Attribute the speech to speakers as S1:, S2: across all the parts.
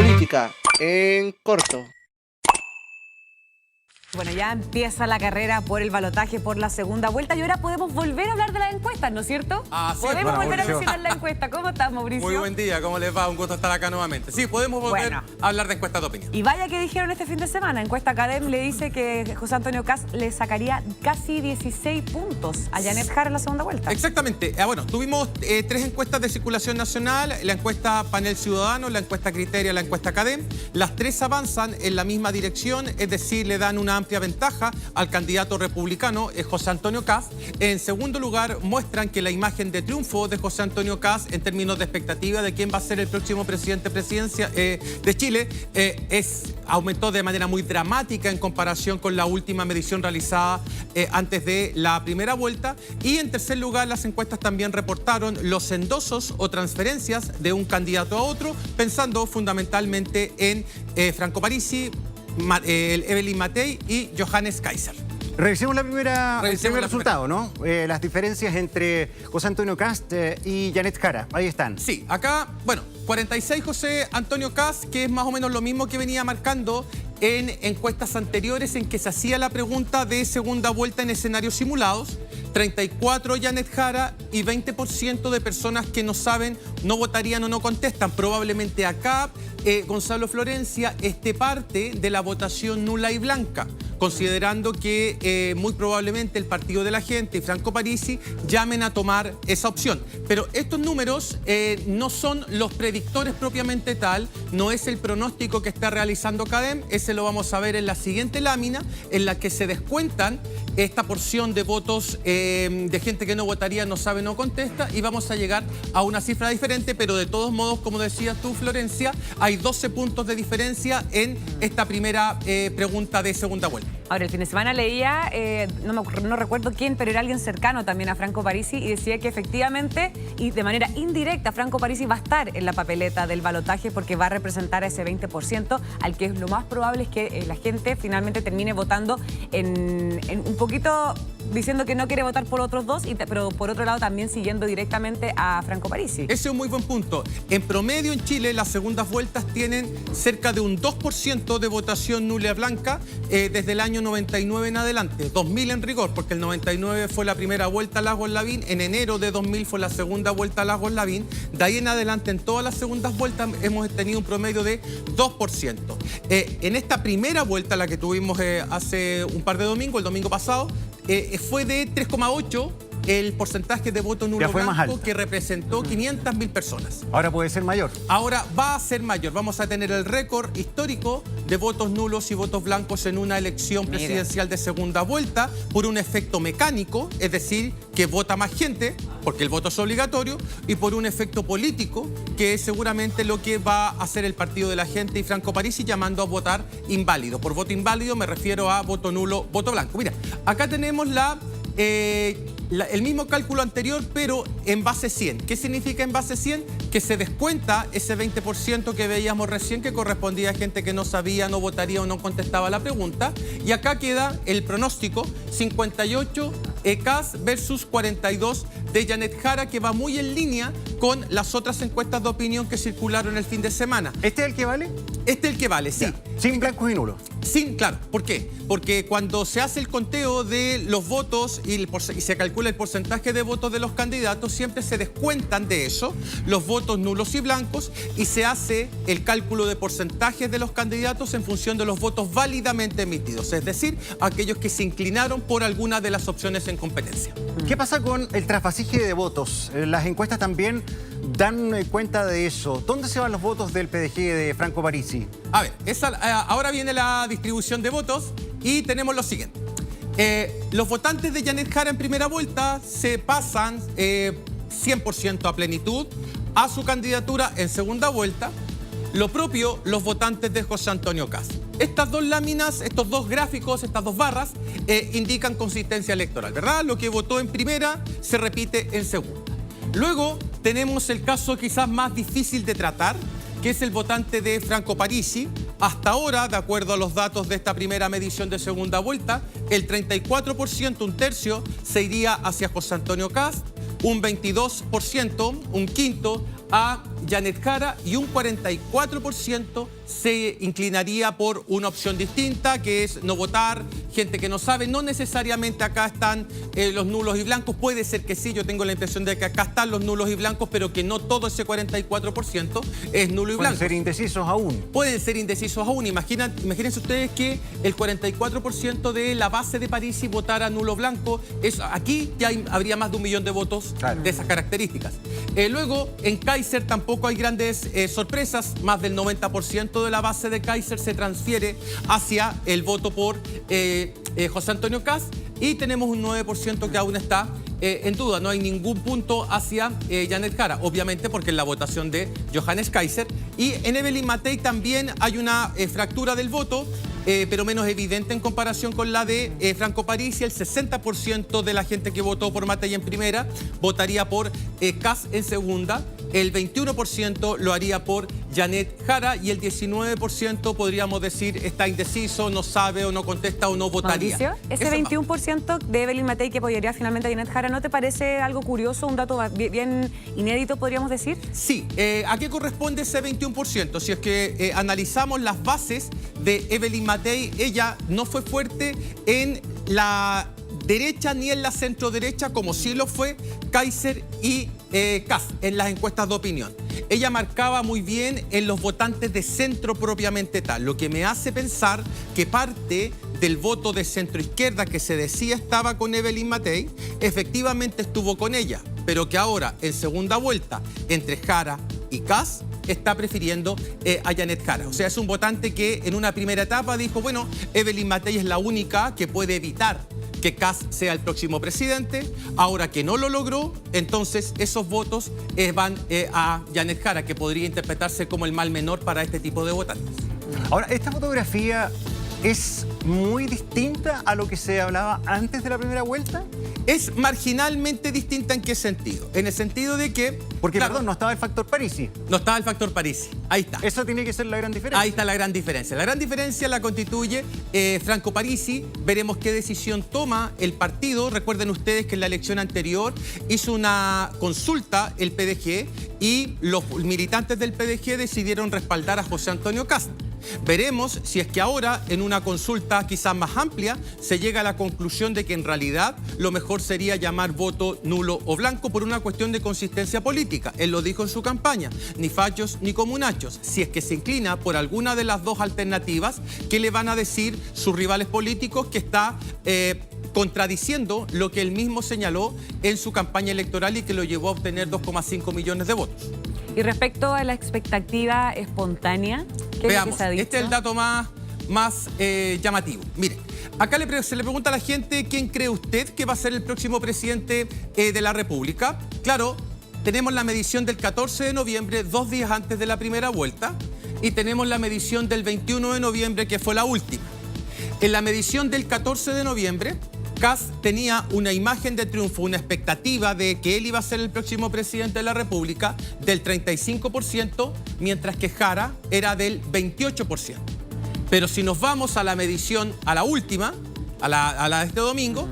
S1: Política en corto.
S2: Bueno, ya empieza la carrera por el balotaje por la segunda vuelta y ahora podemos volver a hablar de las encuestas, ¿no es cierto?
S3: Sí,
S2: podemos volver a
S4: Mauricio.
S2: mencionar la encuesta. ¿Cómo estás, Mauricio?
S3: Muy buen día, ¿cómo les va? Un gusto estar acá nuevamente. Sí, podemos volver a hablar de encuestas de opinión.
S2: Y vaya que dijeron este fin de semana, encuesta Academ le dice que José Antonio Kast le sacaría casi 16 puntos a Janet Jara en la segunda vuelta.
S3: Exactamente. Bueno, tuvimos tres encuestas de circulación nacional, la encuesta Panel Ciudadano, la encuesta Criteria, la encuesta Academ. Las tres avanzan en la misma dirección, es decir, le dan una amplia ventaja al candidato republicano, José Antonio Kast. En segundo lugar, muestran que la imagen de triunfo de José Antonio Kast en términos de expectativa de quién va a ser el próximo presidente de Chile aumentó de manera muy dramática en comparación con la última medición realizada antes de la primera vuelta. Y en tercer lugar, las encuestas también reportaron los endosos o transferencias de un candidato a otro, pensando fundamentalmente en Franco Parisi, Evelyn Matei y Johannes Kaiser.
S4: Revisemos el primer
S3: la
S4: resultado, ¿no? Las diferencias entre José Antonio Kast y Janet Jara. Ahí están.
S3: Sí, acá, bueno, 46 José Antonio Kast, que es más o menos lo mismo que venía marcando en encuestas anteriores en que se hacía la pregunta de segunda vuelta en escenarios simulados. 34 Janet Jara y 20% de personas que no saben, no votarían o no contestan. Probablemente acá Gonzalo Florencia esté parte de la votación nula y blanca, considerando que muy probablemente el Partido de la Gente y Franco Parisi llamen a tomar esa opción. Pero estos números no son los predictores propiamente tal, no es el pronóstico que está realizando Academ, ese lo vamos a ver en la siguiente lámina, en la que se descuentan esta porción de votos de gente que no votaría, no sabe, no contesta, y vamos a llegar a una cifra diferente, pero de todos modos, como decías tú, Florencia, hay 12 puntos de diferencia en esta primera pregunta de segunda vuelta.
S2: Ahora, el fin de semana leía, no recuerdo quién, pero era alguien cercano también a Franco Parisi y decía que efectivamente y de manera indirecta Franco Parisi va a estar en la papeleta del balotaje porque va a representar a ese 20% al que lo más probable es que la gente finalmente termine votando en un poquito diciendo que no quiere votar por otros dos, pero por otro lado también siguiendo directamente a Franco Parisi.
S3: Ese es un muy buen punto. En promedio en Chile las segundas vueltas tienen cerca de un 2% de votación nula blanca desde el año 99 en adelante. 2000 en rigor, porque el 99 fue la primera vuelta a Lagos-Lavín, en enero de 2000 fue la segunda vuelta a Lagos-Lavín. De ahí en adelante en todas las segundas vueltas hemos tenido un promedio de 2%. En esta primera vuelta, la que tuvimos hace un par de domingos, el domingo pasado, fue de 3,8 el porcentaje de voto nulo blanco que representó 500.000 personas.
S4: Ahora puede ser mayor.
S3: Ahora va a ser mayor. Vamos a tener el récord histórico de votos nulos y votos blancos en una elección presidencial de segunda vuelta por un efecto mecánico, es decir, que vota más gente, porque el voto es obligatorio, y por un efecto político, que es seguramente lo que va a hacer el Partido de la Gente y Franco Parisi llamando a votar inválido. Por voto inválido me refiero a voto nulo, voto blanco. Mira, acá tenemos el mismo cálculo anterior, pero en base 100. ¿Qué significa en base 100? Que se descuenta ese 20% que veíamos recién, que correspondía a gente que no sabía, no votaría o no contestaba la pregunta. Y acá queda el pronóstico, 58 Kast versus 42 de Janet Jara, que va muy en línea con las otras encuestas de opinión que circularon el fin de semana.
S4: ¿Este es el que vale?
S3: Este es el que vale, sí.
S4: Sin blancos y nulos.
S3: Sí, claro. ¿Por qué? Porque cuando se hace el conteo de los votos y se calcula el porcentaje de votos de los candidatos, siempre se descuentan de eso los votos nulos y blancos y se hace el cálculo de porcentajes de los candidatos en función de los votos válidamente emitidos, es decir, aquellos que se inclinaron por alguna de las opciones en competencia.
S4: ¿Qué pasa con el trasvasije de votos? Las encuestas también dan cuenta de eso. ¿Dónde se van los votos del PDG de Franco Parisi?
S3: A ver, ahora viene la distribución de votos y tenemos lo siguiente. Los votantes de Janet Jara en primera vuelta se pasan 100% a plenitud a su candidatura en segunda vuelta. Lo propio los votantes de José Antonio Kast. Estas dos láminas, estos dos gráficos, estas dos barras indican consistencia electoral, ¿verdad? Lo que votó en primera se repite en segunda. Luego tenemos el caso quizás más difícil de tratar, que es el votante de Franco Parisi. Hasta ahora, de acuerdo a los datos de esta primera medición de segunda vuelta, el 34%, un tercio, se iría hacia José Antonio Kast, un 22%, un quinto, a Janet Jara y un 44% se inclinaría por una opción distinta, que es no votar, gente que no sabe. No necesariamente acá están los nulos y blancos. Puede ser que sí, yo tengo la impresión de que acá están los nulos y blancos, pero que no todo ese 44% es nulo y blanco.
S4: Pueden ser indecisos aún.
S3: Pueden ser indecisos aún. Imagínense ustedes que el 44% de la base de Parisi votara nulo blanco. Aquí ya habría más de 1 millón de votos de esas características. Luego, en Kaiser tampoco hay grandes sorpresas. Más del 90% de la base de Kaiser se transfiere hacia el voto por José Antonio Kast, y tenemos un 9% que aún está en duda. No hay ningún punto hacia Janet Jara, obviamente porque es la votación de Johannes Kaiser. Y en Evelyn Matei también hay una fractura del voto, pero menos evidente en comparación con la de Franco Parisi. El 60% de la gente que votó por Matei en primera votaría por Kast en segunda. El 21% lo haría por Janet Jara y el 19% podríamos decir está indeciso, no sabe o no contesta o no votaría.
S2: Mauricio, ese 21% de Evelyn Matei que apoyaría finalmente a Janet Jara, ¿no te parece algo curioso, un dato bien inédito, podríamos decir?
S3: Sí, ¿a qué corresponde ese 21%? Si es que analizamos las bases de Evelyn Matei, ella no fue fuerte en la derecha ni en la centro derecha, como sí lo fue Kaiser y Kast en las encuestas de opinión. Ella marcaba muy bien en los votantes de centro propiamente tal, lo que me hace pensar que parte del voto de centro izquierda que se decía estaba con Evelyn Matei, efectivamente estuvo con ella, pero que ahora en segunda vuelta entre Jara y Kast está prefiriendo a Janet Jara. O sea, es un votante que en una primera etapa dijo, bueno, Evelyn Matei es la única que puede evitar que Kast sea el próximo presidente. Ahora que no lo logró, entonces esos votos van a Janet Jara, que podría interpretarse como el mal menor para este tipo de votantes.
S4: Ahora, esta fotografía es muy distinta a lo que se hablaba antes de la primera vuelta.
S3: Es marginalmente distinta. ¿En qué sentido? En el sentido de que...
S4: Porque,
S3: claro,
S4: perdón, no estaba el factor Parisi.
S3: no estaba el factor Parisi. Ahí está.
S4: Eso tiene que ser la gran diferencia.
S3: Ahí está la gran diferencia. La gran diferencia la constituye Franco Parisi. Veremos qué decisión toma el partido. Recuerden ustedes que en la elección anterior hizo una consulta el PDG y los militantes del PDG decidieron respaldar a José Antonio Kast. Veremos si es que ahora, en una consulta quizás más amplia, se llega a la conclusión de que en realidad lo mejor sería llamar voto nulo o blanco por una cuestión de consistencia política. Él lo dijo en su campaña, ni fachos ni comunachos. Si es que se inclina por alguna de las dos alternativas, ¿qué le van a decir sus rivales políticos? Que está contradiciendo lo que él mismo señaló en su campaña electoral y que lo llevó a obtener 2,5 millones de votos.
S2: Y respecto a la expectativa espontánea, ¿qué es lo que se ha dicho?
S3: Este es el dato más llamativo. Mire, acá se le pregunta a la gente quién cree usted que va a ser el próximo presidente de la República. Claro, tenemos la medición del 14 de noviembre, 2 días antes de la primera vuelta, y tenemos la medición del 21 de noviembre, que fue la última. En la medición del 14 de noviembre, Kast tenía una imagen de triunfo, una expectativa de que él iba a ser el próximo presidente de la República del 35%, mientras que Jara era del 28%. Pero si nos vamos a la medición, a la última, a la de este domingo,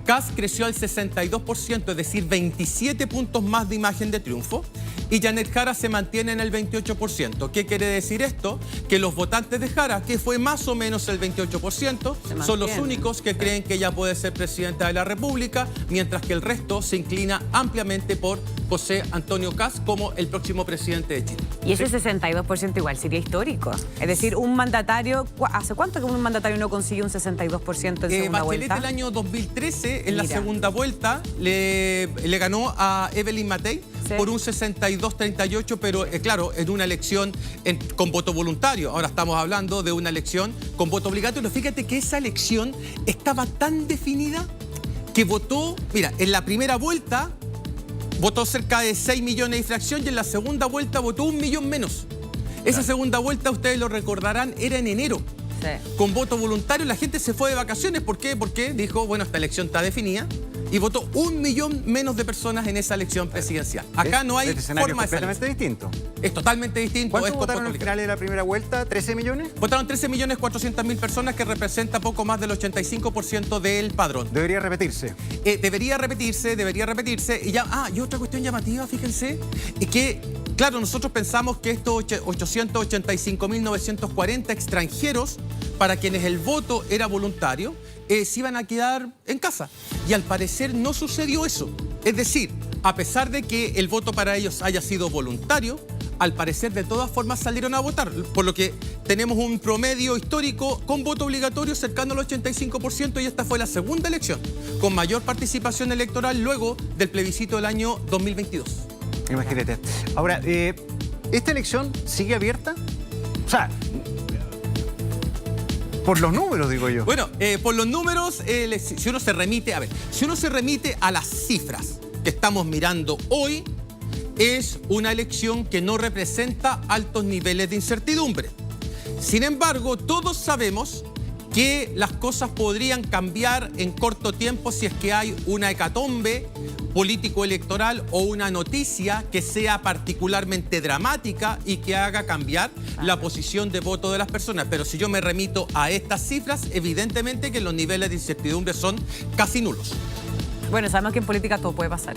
S3: Kast creció al 62%, es decir, 27 puntos más de imagen de triunfo, y Janet Jara se mantiene en el 28%. ¿Qué quiere decir esto? Que los votantes de Jara, que fue más o menos el 28%, son los únicos que creen que ella puede ser presidenta de la República, mientras que el resto se inclina ampliamente por José Antonio Kast como el próximo presidente de Chile.
S2: Y ese 62% igual sería histórico. Es decir, un mandatario... ¿Hace cuánto que un mandatario no consigue un 62% en segunda
S3: Bachelet
S2: vuelta?
S3: el año 2013, en la
S2: Mira.
S3: segunda vuelta, le ganó a Evelyn Matei
S2: Sí.
S3: por un 62-38, pero claro, en una elección con voto voluntario. Ahora estamos hablando de una elección con voto obligatorio. Fíjate que esa elección estaba tan definida que votó, mira, en la primera vuelta votó cerca de 6 millones y fracción, y en la segunda vuelta votó 1 millón menos. Esa segunda vuelta, ustedes lo recordarán, era en enero.
S2: Sí.
S3: Con voto voluntario, la gente se fue de vacaciones. ¿Por qué? Porque dijo, bueno, esta elección está definida, y votó 1 millón menos de personas en esa elección presidencial. Acá no hay
S4: Este escenario
S3: forma
S4: es
S3: de
S4: completamente distinto.
S3: Es totalmente distinto.
S4: ¿Cuántos
S3: es con
S4: votaron
S3: voto
S4: al
S3: obligatorio.
S4: final de la primera vuelta? ¿13 millones?
S3: Votaron 13.400.000 personas, que representa poco más del 85% del padrón.
S4: Debería repetirse.
S3: Debería repetirse. Y ya, y otra cuestión llamativa, fíjense, es que Claro, nosotros pensamos que estos 885.940 extranjeros, para quienes el voto era voluntario, se iban a quedar en casa. Y al parecer no sucedió eso. Es decir, a pesar de que el voto para ellos haya sido voluntario, al parecer de todas formas salieron a votar, por lo que tenemos un promedio histórico con voto obligatorio cercano al 85% y esta fue la segunda elección con mayor participación electoral luego del plebiscito del año 2022.
S4: Imagínate. Ahora, ¿esta elección sigue abierta? O sea, por los números, digo yo.
S3: Bueno, por los números, si uno se remite a las cifras que estamos mirando hoy, es una elección que no representa altos niveles de incertidumbre. Sin embargo, todos sabemos que las cosas podrían cambiar en corto tiempo si es que hay una hecatombe político-electoral o una noticia que sea particularmente dramática y que haga cambiar la posición de voto de las personas. Pero si yo me remito a estas cifras, evidentemente que los niveles de incertidumbre son casi nulos.
S2: Bueno, sabemos que en política todo puede pasar.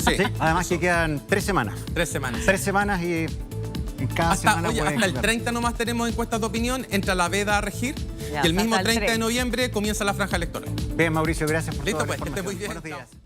S3: Sí,
S4: además que quedan 3 semanas.
S3: 3 semanas.
S4: 3 semanas y en cada semana puede
S3: hasta el
S4: cambiar.
S3: 30 nomás tenemos encuestas de opinión, entra la veda a regir
S2: Ya,
S3: y el mismo
S2: hasta el
S3: 30 de
S2: 3.
S3: noviembre comienza la franja electoral.
S4: Bien, Mauricio, gracias por
S3: Listo,
S4: toda la
S3: pues, que esté muy
S4: información.
S3: bien.
S4: Buenos días.